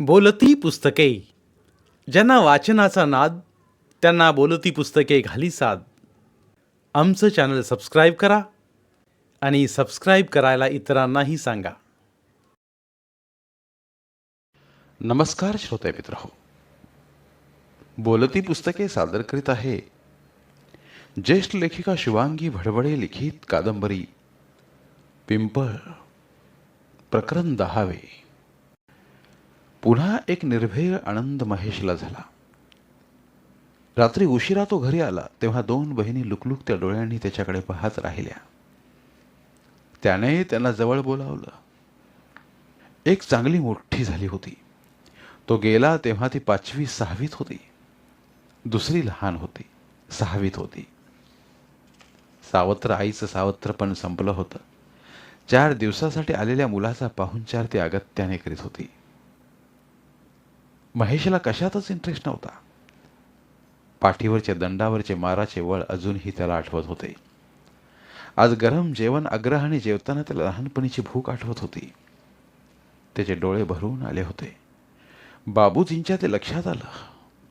बोलती पुस्तके. ज्यांना वाचनाचा नाद, त्यांना बोलती पुस्तके घाली साद. आमचं चॅनल सबस्क्राईब करा आणि सबस्क्राईब करायला इतरांनाही सांगा. नमस्कार श्रोते मित्रहो, बोलती पुस्तके सादर करीत आहे ज्येष्ठ लेखिका शिवांगी भडबडे लिखित कादंबरी पिंपळ, प्रकरण 10. पुन्हा एक निर्भय आनंद महेशला झाला. रात्री उशिरा तो घरी आला तेव्हा 2 बहिणी लुकलुकत्या डोळ्यांनी त्याच्याकडे पाहत राहिल्या. त्याने त्यांना जवळ बोलावलं. एक चांगली मोठी झाली होती. तो गेला तेव्हा ती 5वी 6वीत होती. दुसरी लहान होती, 6वीत होती. सावत्र आईचं सावत्रपण संपलं होतं. 4 दिवसासाठी आलेल्या मुलाचा पाहुणचार ती अगत्याने करीत होती. महेशला कशातच इंटरेस्ट नव्हता. पाठीवरच्या दंडावरचे माराचे वळ अजूनही त्याला आठवत होते. आज गरम जेवण आग्रहाने जेवताना त्याला लहानपणीची भूक आठवत होती. त्याचे डोळे भरून आले होते. बाबूजींच्या ते लक्षात आलं.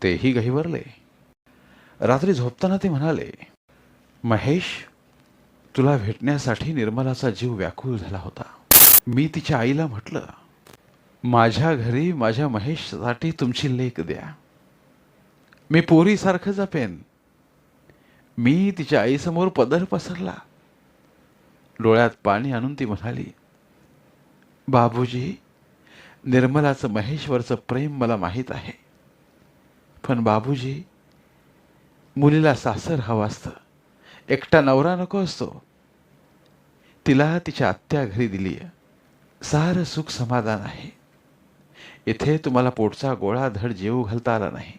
तेही गहिवरले. रात्री झोपताना ते म्हणाले, महेश, तुला भेटण्यासाठी निर्मलाचा जीव व्याकुळ झाला होता. मी तिच्या आईला म्हटलं, माझ्या घरी माझ्या महेशसाठी तुमची लेक द्या. मी पोरीसारखं जपेन. मी तिच्या आईसमोर पदर पसरला. डोळ्यात पाणी आणून ती म्हणाली, बाबूजी, निर्मलाचं महेशवरचं प्रेम मला माहीत आहे. पण बाबूजी, मुलीला सासर हवं असतं. एकटा नवरा नको असतो. तिला तिच्या आत्या घरी दिली. सारं सुख समाधान आहे. इथे तुम्हाला पोटचा गोळा धड जेवू घालता आला नाही.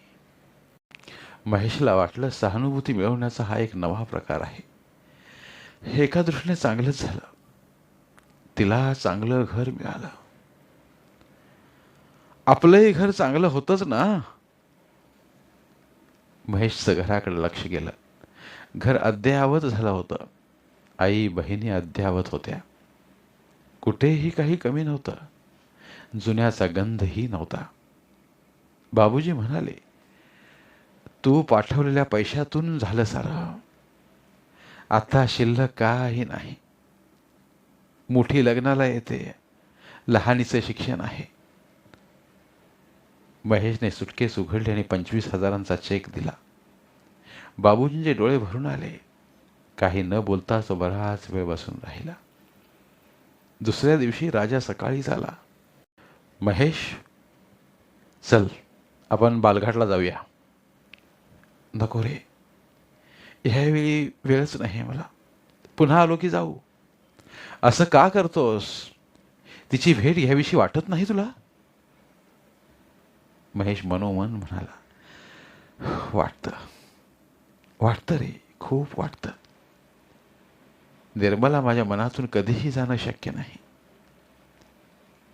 महेशला वाटलं सहानुभूती मिळवण्याचा हा एक नवा प्रकार आहे. हे एका दृष्टीने चांगलंच झालं. तिला चांगलं घर मिळालं. आपलंही घर चांगलं होतंच ना. महेशचं घराकडे लक्ष गेलं. घर अद्ययावत झालं होतं. आई बहिणी अद्ययावत होत्या. कुठेही काही कमी नव्हतं. जुन्याचा गंधही नव्हता. बाबूजी म्हणाले, तू पाठवलेल्या पैशातून झालं सारं. आता शिल्लक काही नाही. मोठी लग्नाला येते. लहानीचं शिक्षण आहे. महेशने सुटकेस उघडली आणि 25,000चा चेक दिला. बाबूजींचे डोळे भरून आले. काही न बोलताच बराच वेळ बसून राहिला. दुसऱ्या दिवशी राजा सकाळीच आला. महेश, चल आपण बालघाटला जाऊया. नको रे, ह्यावेळी वेळच नाही मला. पुन्हा आलो की जाऊ. असं का करतोस? तिची भेट घ्यावीशी वाटत नाही तुला? महेश मनोमन म्हणाला, वाटतं रे, खूप वाटतं. निर्मला माझ्या मनातून कधीही जाणं शक्य नाही.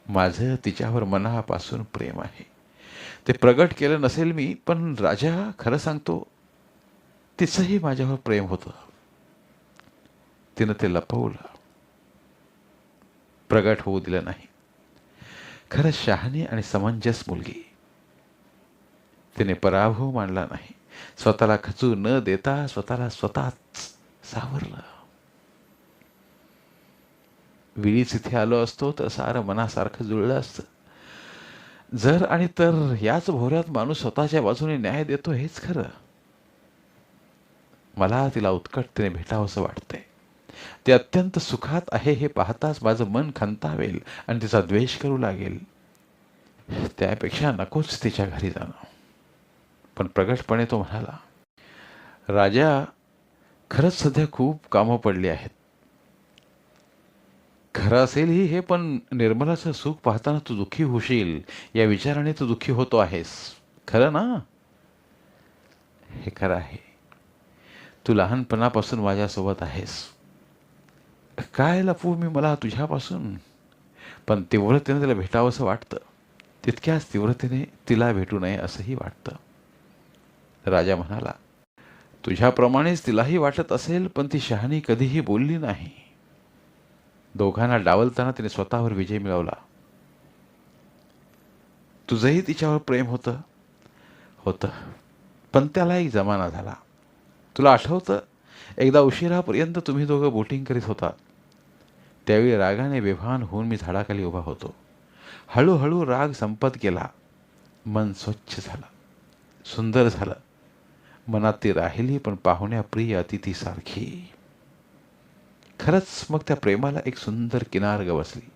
माझं तिच्यावर मनापासून प्रेम आहे. ते प्रगट केलं नसेल मी, पण राजा, खरं सांगतो, तिचंही माझ्यावर प्रेम होतं. तिनं ते लपवलं, प्रगट होऊ दिलं नाही. खरंच शहाणी आणि समंजस मुलगी. तिने पराभव मानला नाही. स्वतःला खचू न देता स्वतःच सावरलं. विळीच इथे आलो असतो तर सारं मनासारखं जुळलं असतं. जर आणि तर याच भोवऱ्यात माणूस स्वतःच्या बाजूने न्याय देतो हेच खरं. मला तिला उत्कटतेने भेटावंसं वाटतंय. ते अत्यंत सुखात आहे हे पाहताच माझं मन खंतावेल आणि तिचा द्वेष करू लागेल. त्यापेक्षा नकोच तिच्या घरी जाणं. पण प्रगटपणे तो म्हणाला, राजा, खरंच सध्या खूप कामं पडली आहेत. खरं असेल ही हे, पण निर्मलाचं सुख पाहताना तू दुःखी होशील या विचाराने तू दुःखी होतो आहेस. खरं ना? हे खरं आहे. तू लहानपणापासून माझ्यासोबत आहेस. काय लपवू मी मला तुझ्यापासून? पण तीव्रतेने तिला भेटावंसं वाटतं. तितक्याच तीव्रतेने तिला भेटू नये असंही वाटतं. राजा म्हणाला, तुझ्याप्रमाणेच तिलाही वाटत असेल, पण ती शहाणी कधीही बोलली नाही. दोघांना डावलताना तिने स्वतःवर विजय मिळवला. तुझंही तिच्यावर प्रेम होतं. पण त्याला एक जमाना झाला. तुला आठवतं, एकदा उशिरापर्यंत तुम्ही दोघं बोटिंग करीत होता. त्यावेळी रागाने बेभान होऊन मी झाडाखाली उभा होतो. हळूहळू राग संपत गेला. मन स्वच्छ झालं, सुंदर झालं. मनात ती राहिली, पण पाहुण्या प्रिय अतिथीसारखी. खरंच मग त्या प्रेमाला एक सुंदर किनार गवसली.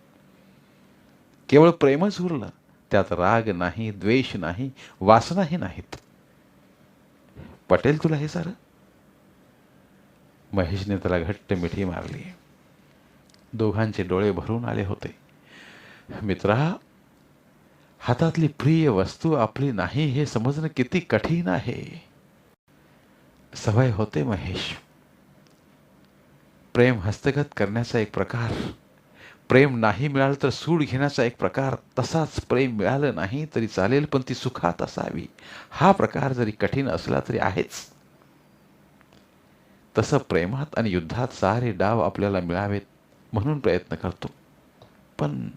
केवळ प्रेमच उरलं. त्यात राग नाही, द्वेष नाही, वासनाही नाहीत. पटेल तुला हे सारं? महेशने त्याला घट्ट मिठी मारली. दोघांचे डोळे भरून आले होते. मित्रा, हातातली प्रिय वस्तू आपली नाही हे समजणं किती कठीण आहे. सवय होते महेश. प्रेम हस्तगत करण्याचा एक प्रकार, प्रेम नाही मिळालं तर सूड घेण्याचा एक प्रकार, तसाच प्रेम मिळालं नाही तरी चालेल पण ती सुखात असावी, हा प्रकार जरी कठीण असला तरी आहेच. तसं प्रेमात आणि युद्धात सारे डाव आपल्याला मिळावेत म्हणून प्रयत्न करतो. पण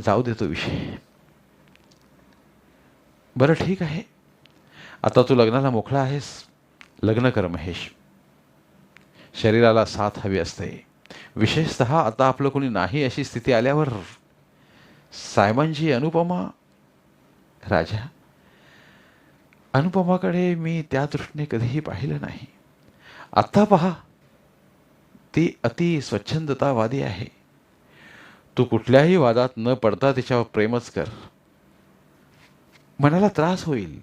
जाऊ दे तो विषय. बरं ठीक आहे, आता तू लग्नाला मोकळा आहेस. लग्न कर महेश. शरीराला साथ हवी असते. विशेषतः आता आपलं कोणी नाही अशी स्थिती आल्यावर. साहेबांची अनुपमा. राजा, अनुपमाकडे मी त्या दृष्टीने कधीही पाहिलं नाही. आत्ता पहा, ती अति स्वच्छंदतावादी आहे. तू कुठल्याही वादात न पडता तिच्यावर प्रेमच कर. मनाला त्रास होईल.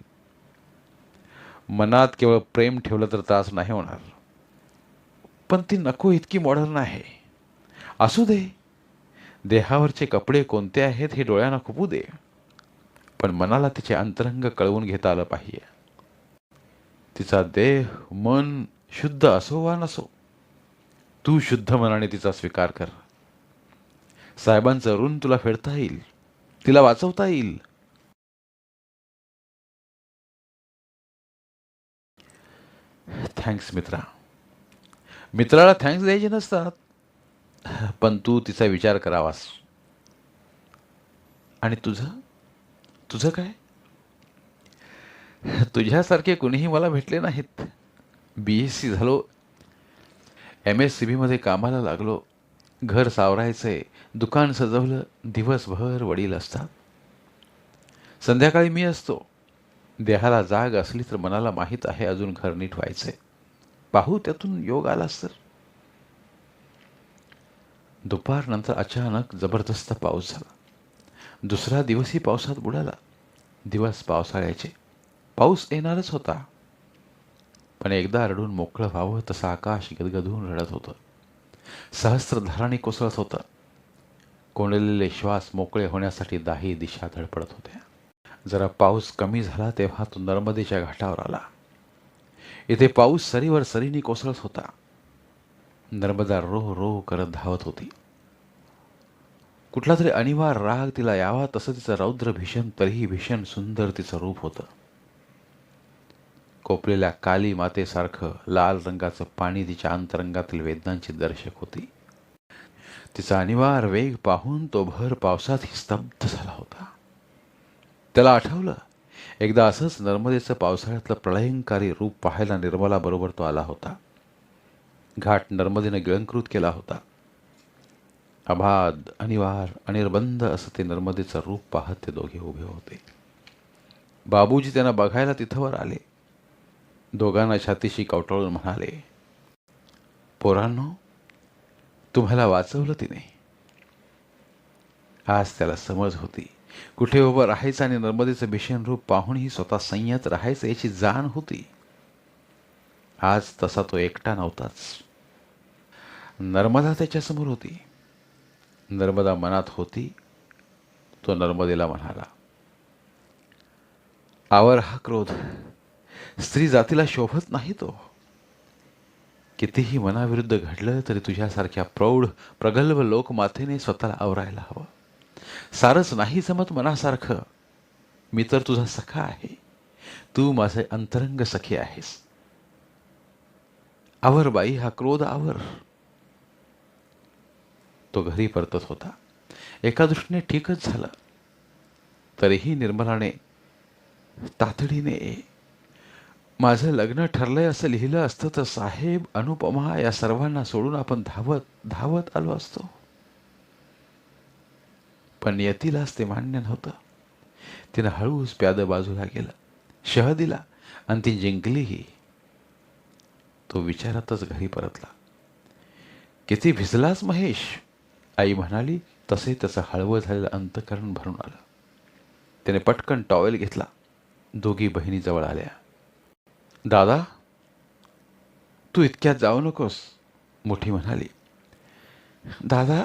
मनात केवळ प्रेम ठेवलं तर त्रास नाही होणार. पण ती नको इतकी मॉडर्न आहे. असू दे, देहावरचे कपडे कोणते आहेत हे डोळ्यांना खुपू दे, पण मनाला तिचे अंतरंग कळवून घेता आलं पाहिजे. तिचा देह मन शुद्ध असो वा नसो, तू शुद्ध मनाने तिचा स्वीकार कर. साहेबांचं ऋण तुला फेडता येईल, तिला वाचवता येईल. थँक्स मित्रा. मित्राला थँक्स द्यायचे नसतात, पण तू तिचा विचार करावास. आणि तुझं काय? तुझ्यासारखे कुणीही मला भेटले नाहीत. BSc झालो, MSCB मध्ये कामाला लागलो, घर सावरायचंय, दुकान सजवलं, दिवसभर वडील असतात, संध्याकाळी मी असतो. देहाला जाग असली तर मनाला माहीत आहे अजून घर नीट व्हायचंय. पाहू त्यातून योग आलास तर. दुपारनंतर अचानक जबरदस्त पाऊस झाला. दुसरा दिवसही पावसात बुडाला. दिवस पावसाळ्याचे. पाऊस येणारच होता. पण एकदा रडून मोकळं व्हावं तसं आकाश गदगदून रडत होतं. सहस्त्रधाराने कोसळत होतं. कोंडलेले श्वास मोकळे होण्यासाठी दाही दिशा धडपडत होत्या. जरा पाऊस कमी झाला तेव्हा तो नर्मदेच्या घाटावर आला. इथे पाऊस सरीवर सरीने कोसळत होता. नर्मदा रोह रोह करत धावत होती. कुठला तरी अनिवार्य राग तिला यावा तसं तिचं रौद्र भीषण, तरीही भीषण सुंदर तिचं रूप होतं. कोपलेल्या काली मातेसारखं लाल रंगाचं पाणी तिच्या अंतरंगातील वेदनांची दर्शक होती. तिचा अनिवार्य वेग पाहून तो भर पावसातही स्तब्ध झाला होता. त्याला आठवलं, एकदा असंच नर्मदेचं पावसाळ्यातलं प्रलयंकारी रूप पाहायला निर्मला बरोबर तो आला होता. घाट नर्मदेने गिळंकृत केला होता. अबाध, अनिवार्य, अनिर्बंध असं ते नर्मदेचं रूप पाहत ते दोघे उभे होते. बाबूजी त्यांना बघायला तिथवर आले. दोघांना छातीशी कवटाळून म्हणाले, पोरांनो, तुम्हाला वाचवलं तिने. आज त्याला समज होती, कुठे उभं राहायचं आणि नर्मदेचं भीषण रूप पाहूनही स्वतः संयत राहायचं याची जाण होती. आज तसा तो एकटा नव्हताच. नर्मदा त्याच्यासमोर होती. नर्मदा मनात होती. तो नर्मदेला म्हणाला, आवर हा क्रोध. स्त्री जातीला शोभत नाही तो. कितीही मनाविरुद्ध घडलं तरी तुझ्यासारख्या प्रौढ प्रगल्भ लोकमातेने स्वतःला आवरायला हवं. सारच नाही जमत मनासारखं. मी तर तुझा सखा आहे. तू माझे अंतरंग सखी आहेस. आवर बाई हा क्रोध आवर. तो घरी परतत होता. एका दृष्टीने ठीकच झालं. तरीही निर्मलाने तातडीने माझं लग्न ठरलंय असं लिहिलं असतं तर साहेब, अनुपमा या सर्वांना सोडून आपण धावत धावत आलो असतो. पण नियतीलाच ते मान्य नव्हतं. तिनं हळूच प्यादं बाजूला गेलं, शह दिला आणि ती जिंकलीही. तो विचारातच घरी परतला. किती भिजलास महेश, आई म्हणाली तसे त्याचं हळवं झालेलं अंतःकरण भरून आलं. त्याने पटकन टॉवेल घेतला. दोघी बहिणी जवळ आल्या. दादा, तू इतक्यात जाऊ नकोस, मोठी म्हणाली. दादा,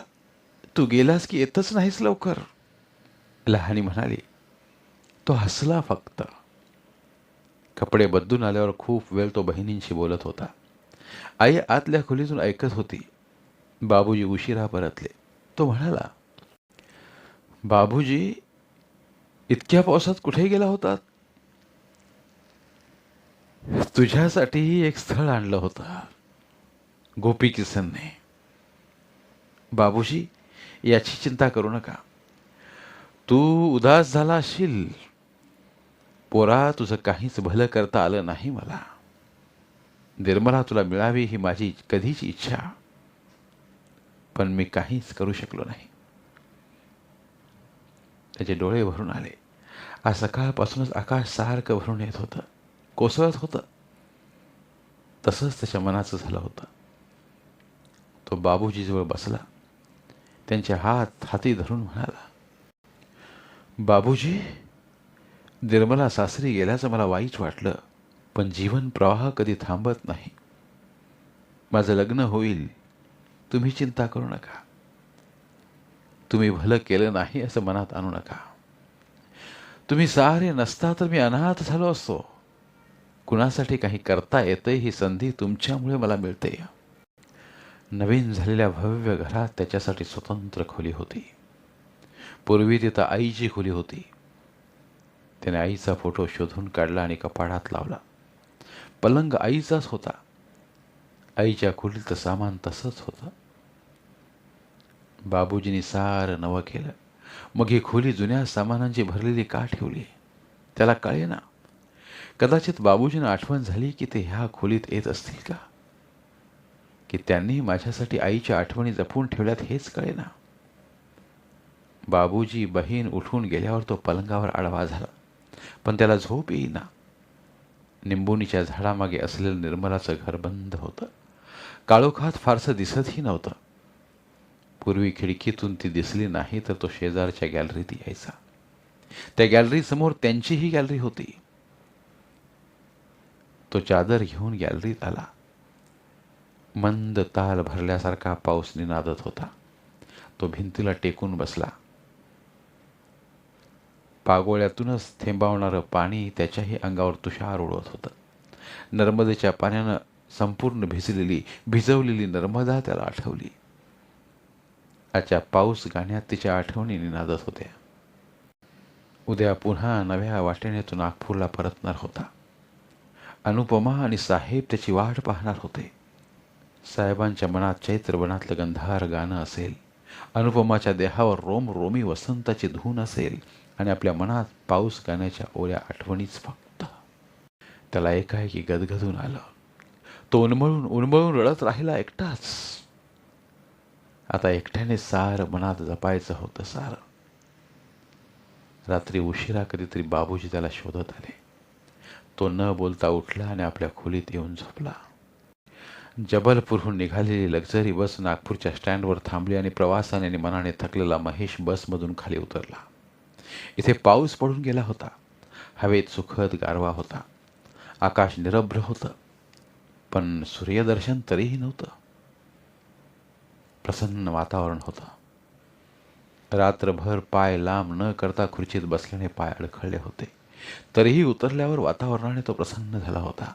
तू गेलास की येतच नाहीस लवकर, लहानी म्हणाली. तो हसला फक्त. कपडे बदलून आल्यावर खूप वेळ तो बहिणींशी बोलत होता. आई आतल्या खोलीतून ऐकत होती. बाबूजी उशिरा परतले. तो म्हणाला, बाबूजी, इतक्या पावसात कुठे गेला होतात? तुझ्यासाठीही एक स्थळ आणलं होतं गोपी किसनने. बाबूजी, याची चिंता करू नका. तू उदास झाला असशील. पोरा, तुझं काहीच भलं करता आलं नाही मला. निर्मला तुला मिळावी ही माझी कधीच इच्छा, पण मी काहीच करू शकलो नाही. त्याचे डोळे भरून आले. आज सकाळपासूनच आकाश सारखं भरून येत होतं, कोसळत होतं. तसंच त्याच्या मनाचं झालं होतं. तो बाबूजीजवळ बसला, त्यांचे हात हाती धरून म्हणाला, बाबूजी, निर्मला सासरी गेल्याचं मला वाईट वाटलं, पण जीवन प्रवाह कधी थांबत नाही. माझं लग्न होईल, तुम्ही चिंता करू नका. तुम्ही भलं केलं नाही असं मनात आणू नका. तुम्ही सारे नसता तर मी अनाथ झालो असतो. कुणासाठी काही करता येतंय ही संधी तुमच्यामुळे मला मिळते. नवीन झालेल्या भव्य घरात त्याच्यासाठी स्वतंत्र खोली होती. पूर्वी तिथं आईची खोली होती. त्याने आईचा फोटो शोधून काढला आणि कपाटात लावला. पलंग आईचाच होता. आईच्या खोलीत सामान तसंच होतं. बाबूजींनी सारं नवं केलं. मग ही खोली जुन्या सामानांची भरलेली का ठेवली? त्याला कळेना. कदाचित बाबूजींना आठवण झाली की ते ह्या खोलीत येत असतील का, की त्यांनी माझ्यासाठी आईच्या आठवणी जपून ठेवल्यात हेच कळेना. बाबूजी बहीण उठून गेल्यावर तो पलंगावर आडवा झाला, पण त्याला झोप येईना. निंबोनीच्या झाडामागे असलेलं निर्मलाचं घर बंद होतं. काळोखात फारसं दिसतही नव्हतं. पूर्वी खिडकीतून ती दिसली नाही तर तो शेजारच्या गॅलरीत यायचा. त्या गॅलरीसमोर त्यांचीही गॅलरी होती. तो चादर घेऊन गॅलरीत आला. मंद ताल भरल्यासारखा पाऊस निनादत होता. तो भिंतीला टेकून बसला. पागोळ्यातूनच थेंबावणारं पाणी त्याच्याही अंगावर तुषार उडवत होतं. नर्मदेच्या पाण्यानं संपूर्ण भिजवलेली नर्मदा त्याला आठवली. आजच्या पाऊस गाण्यात तिच्या आठवणी निनादत होत्या. उद्या पुन्हा नव्या वाटेने तो नागपूरला परतणार होता. अनुपमा आणि साहेब त्याची वाट पाहणार होते. साहेबांच्या मनात चैत्रवनातलं गंधार गाणं असेल, अनुपमाच्या देहावर रोमरोमी वसंताची धून असेल आणि आपल्या मनात पाऊस गाण्याच्या ओल्या आठवणीच फक्त. त्याला एकाएकी गदगदून आलं. तो उन्मळून रडत राहिला एकटाच. आता एकट्याने सारं मनात जपायचं होतं सारं. रात्री उशिरा कधीतरी बाबूजी त्याला शोधत आले. तो न बोलता उठला आणि आपल्या खोलीत येऊन झोपला. जबलपूरहून निघालेली लक्झरी बस नागपूरच्या स्टँडवर थांबली आणि प्रवासाने आणि मनाने थकलेला महेश बसमधून खाली उतरला. इथे पाऊस पडून गेला होता. हवेत सुखद गारवा होता. आकाश निरभ्र होतं, पण सूर्यदर्शन तरीही नव्हतं. प्रसन्न वातावरण होतं. रात्रभर पाय लांब न करता खुर्चीत बसल्याने पाय अडखळले होते. तरीही उतरल्यावर वातावरणाने तो प्रसन्न झाला होता.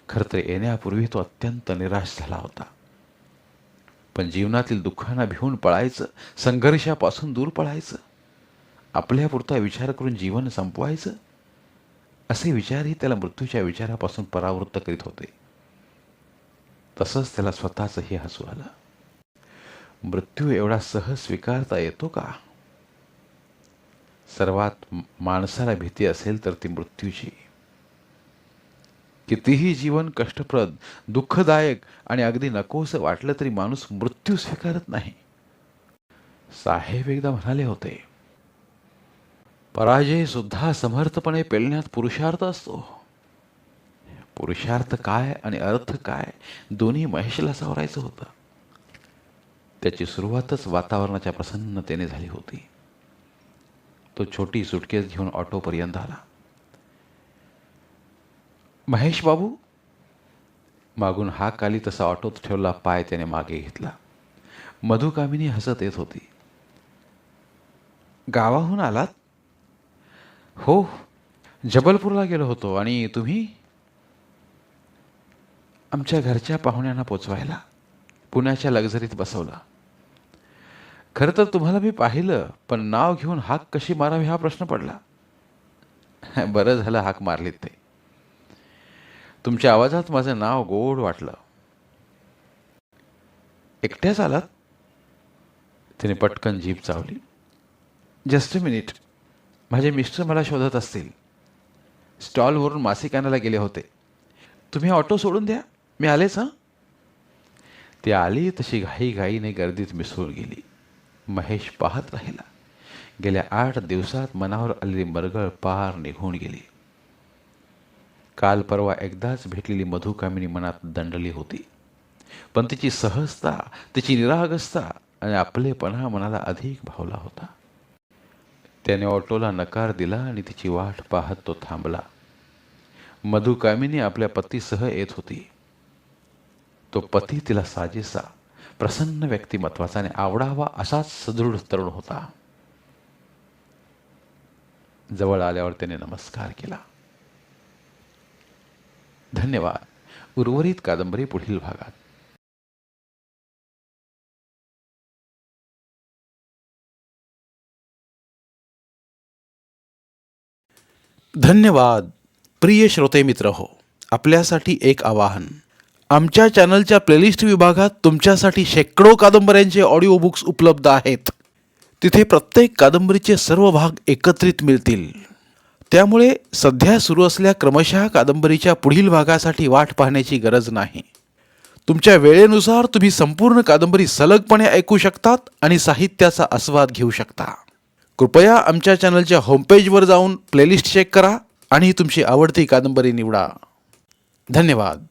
खरं तर येण्यापूर्वी तो अत्यंत निराश झाला होता. पण जीवनातील दुःखांना भिवून पळायचं, संघर्षापासून दूर पळायचं, आपल्यापुरता विचार करून जीवन संपवायचं, असे विचारही त्याला मृत्यूच्या विचारापासून परावृत्त करीत होते. तसंच त्याला स्वतःचंही हसू आलं. मृत्यू एवढा सहज स्वीकारता येतो का? सर्वात माणसाला भीती असेल तर ती मृत्यूची. कितीही जीवन कष्टप्रद, दुःखदायक आणि अगदी नकोसं वाटलं तरी माणूस मृत्यू स्वीकारत नाही. साहेब एकदा म्हणाले होते, पराजय सुद्धा समर्थपणे पेलण्यात पुरुषार्थ असतो. पुरुषार्थ काय आणि अर्थ काय दोन्ही महेशला सावरायचं होतं. त्याची सुरुवातच वातावरणाच्या प्रसन्नतेने झाली होती. तो छोटी सुटकेस घेऊन ऑटोपर्यंत आला. महेश बाबू, मागून हाक आली तसा ऑटोत ठेवला पाय त्याने मागे घेतला. मधुकामिनी हसत येत होती. गावाहून आलात? हो, जबलपूरला गेलो होतो. आणि तुम्ही? आमच्या घरच्या पाहुण्यांना पोचवायला पुण्याच्या लक्झरीत बसवला. खरं तर तुम्हाला मी पाहिलं, पण नाव घेऊन हाक कशी मारावी हा प्रश्न पडला. बरं झालं हाक मारलीत ते. तुमच्या आवाजात माझं नाव गोड वाटलं. एकट्याच आलात? तिने पटकन जीभ चावली. जस्ट अ मिनिट, माझे मिस्टर मला शोधत असतील. स्टॉलवरून मासिक आणायला गेले होते. तुम्ही ऑटो सोडून द्या, मी आलेच. हां. ती आली तशी घाईघाईने गर्दीत मिसळून गेली. महेश पाहत राहिला. गेल्या 8 दिवसात मनावर आलेली मरगळ पार निघून गेली. काल परवा एकदाच भेटलेली मधुकामिनी मनात दंडली होती, पण तिची सहजता, तिची निरागसता आणि आपलेपणा मनाला अधिक भावला होता. त्याने ऑटोला नकार दिला आणि तिची वाट पाहत तो थांबला. मधुकामिनी आपल्या पतीसह येत होती. तो पती तिला साजेसा, प्रसन्न व्यक्तिमत्वाचा आणि आवडावा असाच सदृढ तरुण होता. जवळ आल्यावर त्याने नमस्कार केला. धन्यवाद. उर्वरित कादंबरी पुढील भागात. धन्यवाद. प्रिय श्रोते मित्र हो, आपल्यासाठी एक आवाहन. आमच्या चॅनलच्या प्लेलिस्ट विभागात तुमच्यासाठी शेकडो कादंबऱ्यांचे ऑडिओ बुक्स उपलब्ध आहेत. तिथे प्रत्येक कादंबरीचे सर्व भाग एकत्रित मिळतील. त्यामुळे सध्या सुरू असलेल्या क्रमशः कादंबरीच्या पुढील भागासाठी वाट पाहण्याची गरज नाही. तुमच्या वेळेनुसार तुम्ही संपूर्ण कादंबरी सलगपणे ऐकू शकतात आणि साहित्याचा आस्वाद घेऊ शकता. कृपया आमच्या चॅनलच्या होमपेजवर जाऊन प्लेलिस्ट चेक करा आणि तुमची आवडती कादंबरी निवडा. धन्यवाद.